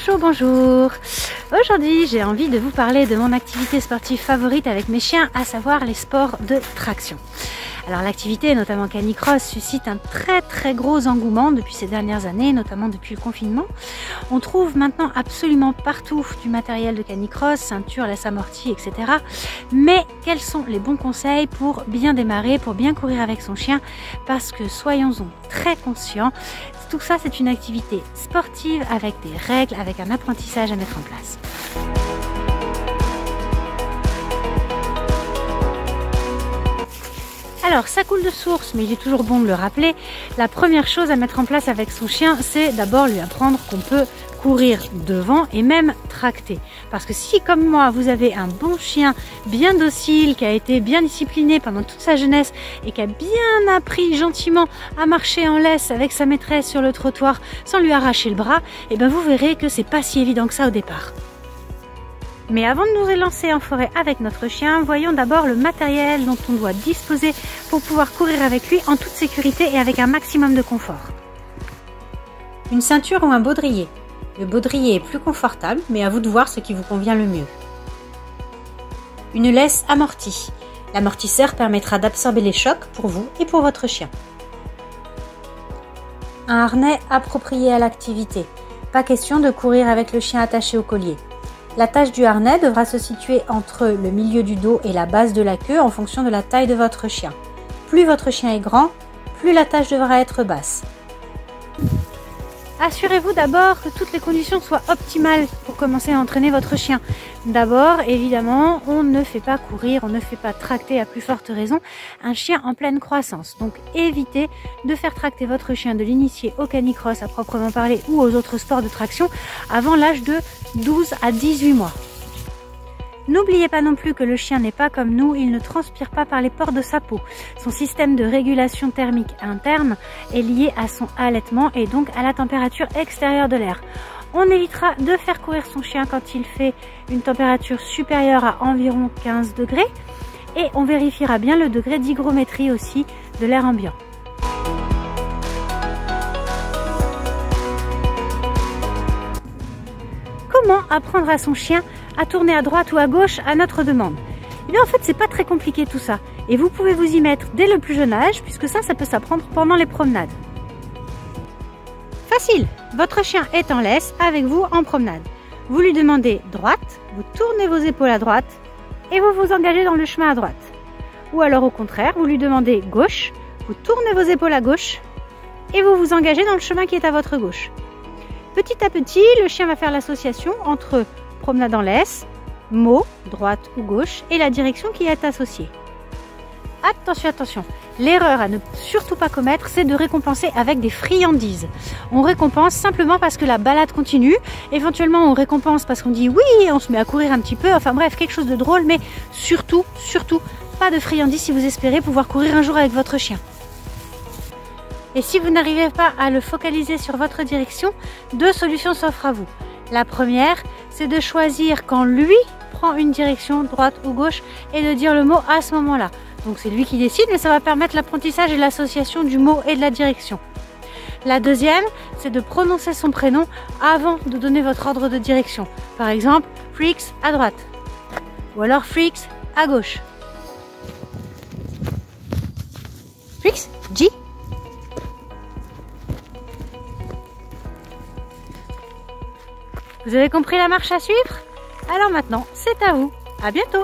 Bonjour, bonjour. Aujourd'hui, j'ai envie de vous parler de mon activité sportive favorite avec mes chiens, à savoir les sports de traction. Alors l'activité, notamment canicross, suscite un très gros engouement depuis ces dernières années, notamment depuis le confinement. On trouve maintenant absolument partout du matériel de canicross, ceinture, laisse amortie, etc. Mais quels sont les bons conseils pour bien démarrer, pour bien courir avec son chien? Parce que soyons-en très conscients, tout ça c'est une activité sportive avec des règles, avec un apprentissage à mettre en place. Alors, ça coule de source, mais il est toujours bon de le rappeler. La première chose à mettre en place avec son chien, c'est d'abord lui apprendre qu'on peut courir devant et même tracter. Parce que si, comme moi, vous avez un bon chien bien docile, qui a été bien discipliné pendant toute sa jeunesse et qui a bien appris gentiment à marcher en laisse avec sa maîtresse sur le trottoir sans lui arracher le bras, et bien vous verrez que c'est pas si évident que ça au départ. Mais avant de nous élancer en forêt avec notre chien, voyons d'abord le matériel dont on doit disposer pour pouvoir courir avec lui en toute sécurité et avec un maximum de confort. Une ceinture ou un baudrier. Le baudrier est plus confortable, mais à vous de voir ce qui vous convient le mieux. Une laisse amortie. L'amortisseur permettra d'absorber les chocs pour vous et pour votre chien. Un harnais approprié à l'activité. Pas question de courir avec le chien attaché au collier. L'attache du harnais devra se situer entre le milieu du dos et la base de la queue en fonction de la taille de votre chien. Plus votre chien est grand, plus l'attache devra être basse. Assurez-vous d'abord que toutes les conditions soient optimales pour commencer à entraîner votre chien. D'abord, évidemment, on ne fait pas courir, on ne fait pas tracter à plus forte raison un chien en pleine croissance. Donc évitez de faire tracter votre chien, de l'initier au canicross à proprement parler ou aux autres sports de traction avant l'âge de 12 à 18 mois. N'oubliez pas non plus que le chien n'est pas comme nous, il ne transpire pas par les pores de sa peau. Son système de régulation thermique interne est lié à son halètement et donc à la température extérieure de l'air. On évitera de faire courir son chien quand il fait une température supérieure à environ 15 degrés et on vérifiera bien le degré d'hygrométrie aussi de l'air ambiant. Comment apprendre à son chien à tourner à droite ou à gauche à notre demande? Eh bien en fait c'est pas très compliqué tout ça et vous pouvez vous y mettre dès le plus jeune âge puisque ça peut s'apprendre pendant les promenades. Facile, votre chien est en laisse avec vous en promenade. Vous lui demandez droite, vous tournez vos épaules à droite et vous vous engagez dans le chemin à droite. Ou alors au contraire, vous lui demandez gauche, vous tournez vos épaules à gauche et vous vous engagez dans le chemin qui est à votre gauche. Petit à petit, le chien va faire l'association entre promenade en laisse, mot, droite ou gauche, et la direction qui est associée. Attention, attention, l'erreur à ne surtout pas commettre, c'est de récompenser avec des friandises. On récompense simplement parce que la balade continue, éventuellement on récompense parce qu'on dit oui, on se met à courir un petit peu, enfin bref, quelque chose de drôle, mais surtout, pas de friandises si vous espérez pouvoir courir un jour avec votre chien. Et si vous n'arrivez pas à le focaliser sur votre direction, deux solutions s'offrent à vous. La première, c'est de choisir quand lui prend une direction, droite ou gauche, et de dire le mot à ce moment-là. Donc c'est lui qui décide, mais ça va permettre l'apprentissage et l'association du mot et de la direction. La deuxième, c'est de prononcer son prénom avant de donner votre ordre de direction. Par exemple, Frix à droite, ou alors Frix à gauche. Frix, G. Vous avez compris la marche à suivre? Alors maintenant, c'est à vous. À bientôt!